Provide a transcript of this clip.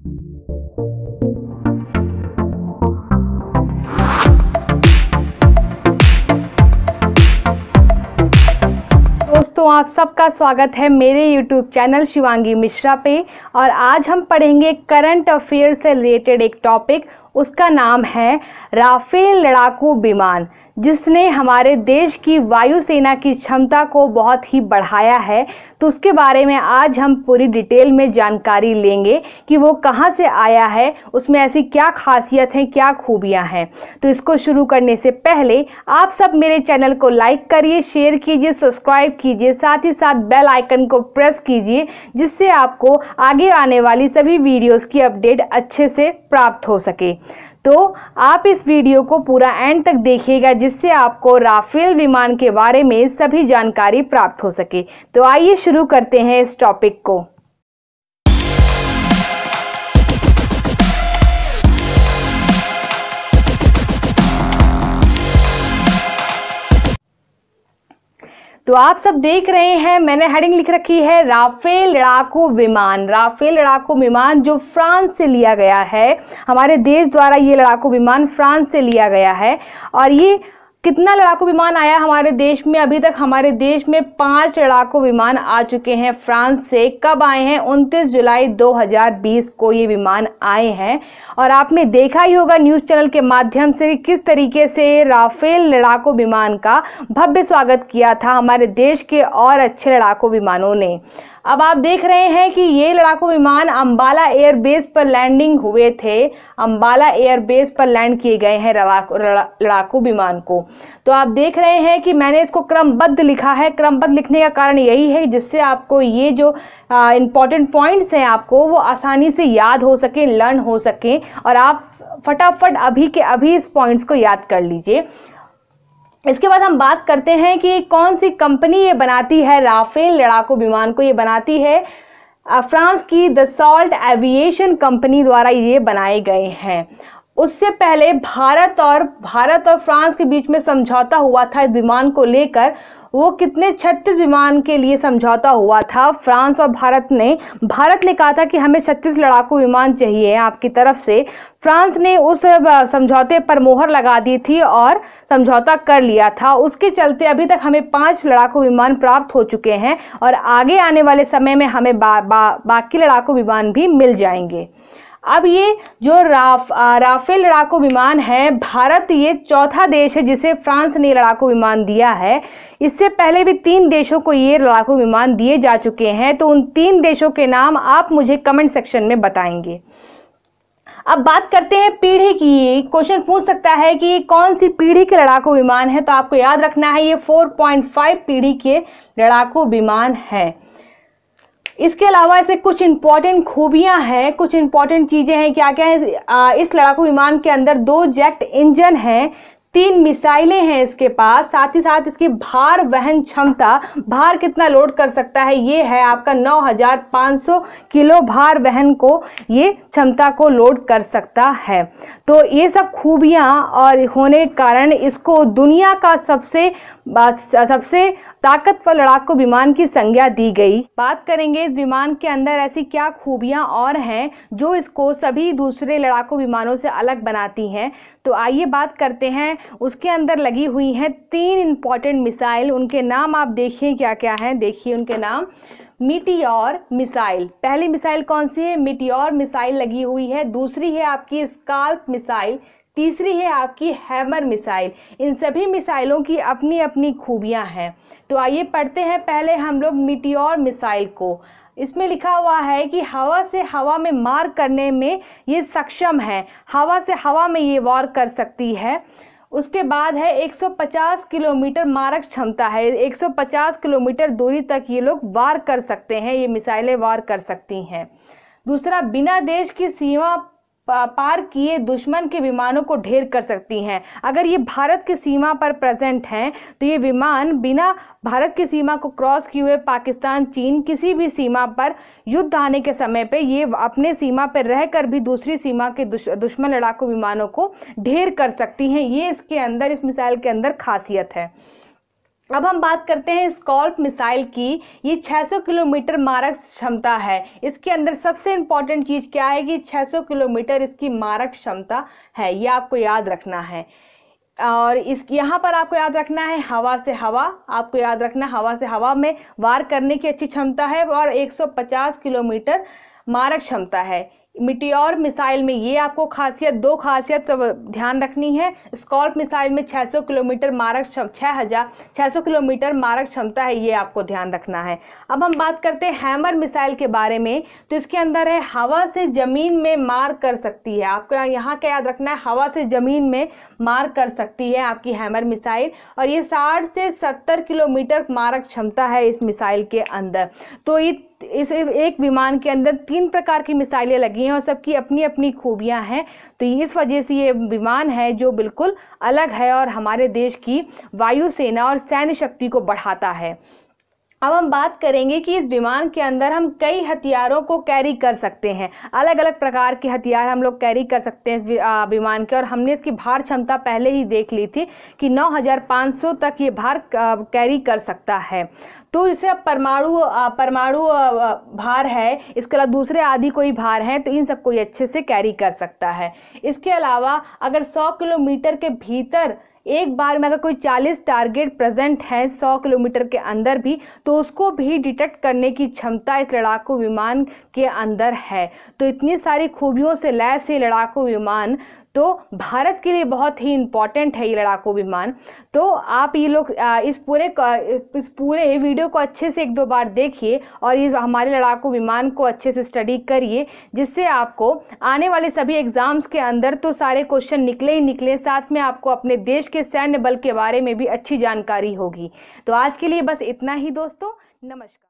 दोस्तों, आप सबका स्वागत है मेरे YouTube चैनल शिवांगी मिश्रा पे। और आज हम पढ़ेंगे करंट अफेयर से रिलेटेड एक टॉपिक। उसका नाम है राफेल लड़ाकू विमान, जिसने हमारे देश की वायुसेना की क्षमता को बहुत ही बढ़ाया है। तो उसके बारे में आज हम पूरी डिटेल में जानकारी लेंगे कि वो कहाँ से आया है, उसमें ऐसी क्या खासियत है, क्या खूबियाँ हैं। तो इसको शुरू करने से पहले आप सब मेरे चैनल को लाइक करिए, शेयर कीजिए, सब्सक्राइब कीजिए, साथ ही साथ बेल आइकन को प्रेस कीजिए, जिससे आपको आगे आने वाली सभी वीडियोस की अपडेट अच्छे से प्राप्त हो सके। तो आप इस वीडियो को पूरा एंड तक देखिएगा, जिससे आपको राफेल विमान के बारे में सभी जानकारी प्राप्त हो सके। तो आइए शुरू करते हैं इस टॉपिक को। तो आप सब देख रहे हैं, मैंने हेडिंग लिख रखी है राफेल लड़ाकू विमान। राफेल लड़ाकू विमान जो फ्रांस से लिया गया है, हमारे देश द्वारा ये लड़ाकू विमान फ्रांस से लिया गया है। और ये कितना लड़ाकू विमान आया हमारे देश में? अभी तक हमारे देश में 5 लड़ाकू विमान आ चुके हैं फ्रांस से। कब आए हैं? 29 जुलाई 2020 को ये विमान आए हैं। और आपने देखा ही होगा न्यूज़ चैनल के माध्यम से किस तरीके से राफेल लड़ाकू विमान का भव्य स्वागत किया था हमारे देश के और अच्छे लड़ाकू विमानों ने। अब आप देख रहे हैं कि ये लड़ाकू विमान अंबाला एयरबेस पर लैंडिंग हुए थे। अंबाला एयरबेस पर लैंड किए गए हैं लड़ाकू विमान को। तो आप देख रहे हैं कि मैंने इसको क्रमबद्ध लिखा है। क्रमबद्ध लिखने का कारण यही है जिससे आपको ये जो इम्पॉर्टेंट पॉइंट्स हैं आपको वो आसानी से याद हो सके, लर्न हो सके, और आप फटाफट अभी के अभी इस पॉइंट्स को याद कर लीजिए। इसके बाद हम बात करते हैं कि कौन सी कंपनी ये बनाती है राफेल लड़ाकू विमान को। ये बनाती है फ्रांस की दसॉल्ट एविएशन कंपनी द्वारा ये बनाए गए हैं। उससे पहले भारत और फ्रांस के बीच में समझौता हुआ था इस विमान को लेकर। वो कितने 36 विमान के लिए समझौता हुआ था फ्रांस और भारत ने कहा था कि हमें 36 लड़ाकू विमान चाहिए आपकी तरफ से। फ्रांस ने उस समझौते पर मोहर लगा दी थी और समझौता कर लिया था। उसके चलते अभी तक हमें 5 लड़ाकू विमान प्राप्त हो चुके हैं और आगे आने वाले समय में हमें बाकी लड़ाकू विमान भी मिल जाएंगे। अब ये जो राफेल लड़ाकू विमान है, भारत ये चौथा देश है जिसे फ्रांस ने लड़ाकू विमान दिया है। इससे पहले भी 3 देशों को ये लड़ाकू विमान दिए जा चुके हैं। तो उन 3 देशों के नाम आप मुझे कमेंट सेक्शन में बताएंगे। अब बात करते हैं पीढ़ी की। क्वेश्चन पूछ सकता है कि कौन सी पीढ़ी के लड़ाकू विमान है, तो आपको याद रखना है ये 4.5 पीढ़ी के लड़ाकू विमान है। इसके अलावा ऐसे कुछ इंपॉर्टेंट खूबियां हैं, कुछ इंपॉर्टेंट चीजें हैं। क्या क्या है? इस लड़ाकू विमान के अंदर 2 जेट इंजन हैं, 3 मिसाइलें हैं इसके पास। साथ ही साथ इसकी भार वहन क्षमता, भार कितना लोड कर सकता है, ये है आपका 9500 किलो भार वहन को ये क्षमता को लोड कर सकता है। तो ये सब खूबियां और होने के कारण इसको दुनिया का सबसे ताकतवर लड़ाकू विमान की संज्ञा दी गई। बात करेंगे इस विमान के अंदर ऐसी क्या खूबियां और हैं जो इसको सभी दूसरे लड़ाकू विमानों से अलग बनाती हैं। तो आइए बात करते हैं। उसके अंदर लगी हुई हैं 3 इंपॉर्टेंट मिसाइल। उनके नाम आप देखिए क्या क्या हैं, देखिए उनके नाम। मीटियोर मिसाइल, पहली मिसाइल कौन सी है? मीटियोर मिसाइल लगी हुई है। दूसरी है आपकी स्काल्प मिसाइल। तीसरी है आपकी हैमर मिसाइल। इन सभी मिसाइलों की अपनी अपनी खूबियां हैं। तो आइए पढ़ते हैं पहले हम लोग मीटियोर मिसाइल को। इसमें लिखा हुआ है कि हवा से हवा में मार करने में ये सक्षम है। हवा से हवा में ये वार कर सकती है। उसके बाद है 150 किलोमीटर मारक क्षमता है। 150 किलोमीटर दूरी तक ये लोग वार कर सकते हैं, ये मिसाइलें वार कर सकती हैं। दूसरा, बिना देश की सीमा पार किए दुश्मन के विमानों को ढेर कर सकती हैं। अगर ये भारत की सीमा पर प्रेजेंट हैं तो ये विमान बिना भारत की सीमा को क्रॉस किए हुए पाकिस्तान, चीन किसी भी सीमा पर युद्ध आने के समय पे ये अपने सीमा पर रहकर भी दूसरी सीमा के दुश्मन लड़ाकू विमानों को ढेर कर सकती हैं। ये इसके अंदर, इस मिसाइल के अंदर खासियत है। अब हम बात करते हैं स्कॉल्प मिसाइल की। ये 600 किलोमीटर मारक क्षमता है। इसके अंदर सबसे इंपॉर्टेंट चीज़ क्या है कि 600 किलोमीटर इसकी मारक क्षमता है, ये आपको याद रखना है। और इस यहाँ पर आपको याद रखना है हवा से हवा, आपको याद रखना हवा से हवा में वार करने की अच्छी क्षमता है और 150 किलोमीटर मारक क्षमता है। मिटियोर मिसाइल में ये आपको दो खासियत ध्यान रखनी है। स्कॉल्प मिसाइल में 600 किलोमीटर मारक 600 किलोमीटर मारक क्षमता है, ये आपको ध्यान रखना है। अब हम बात करते हैं हैमर मिसाइल के बारे में। तो इसके अंदर है हवा से ज़मीन में मार कर सकती है। आपको यहाँ क्या याद रखना है, हवा से ज़मीन में मार कर सकती है आपकी हैमर मिसाइल, और ये 60 से 70 किलोमीटर मारक क्षमता है इस मिसाइल के अंदर। तो इस एक विमान के अंदर 3 प्रकार की मिसाइलें लगी हैं और सबकी अपनी अपनी खूबियां हैं। तो इस वजह से ये विमान है जो बिल्कुल अलग है और हमारे देश की वायुसेना और सैन्य शक्ति को बढ़ाता है। अब हम बात करेंगे कि इस विमान के अंदर हम कई हथियारों को कैरी कर सकते हैं। अलग अलग प्रकार के हथियार हम लोग कैरी कर सकते हैं इस विमान के, और हमने इसकी भार क्षमता पहले ही देख ली थी कि 9500 तक ये भार कैरी कर सकता है। तो इसे परमाणु भार है, इसके अलावा दूसरे आदि कोई भार हैं, तो इन सबको ये अच्छे से कैरी कर सकता है। इसके अलावा अगर 100 किलोमीटर के भीतर एक बार में अगर कोई 40 टारगेट प्रेजेंट है 100 किलोमीटर के अंदर भी, तो उसको भी डिटेक्ट करने की क्षमता इस लड़ाकू विमान के अंदर है। तो इतनी सारी खूबियों से लैस ये लड़ाकू विमान तो भारत के लिए बहुत ही इम्पॉर्टेंट है ये लड़ाकू विमान। तो आप ये लोग इस पूरे वीडियो को अच्छे से 1-2 बार देखिए और इस हमारे लड़ाकू विमान को अच्छे से स्टडी करिए, जिससे आपको आने वाले सभी एग्ज़ाम्स के अंदर तो सारे क्वेश्चन निकले ही निकले, साथ में आपको अपने देश के सैन्य बल के बारे में भी अच्छी जानकारी होगी। तो आज के लिए बस इतना ही दोस्तों, नमस्कार।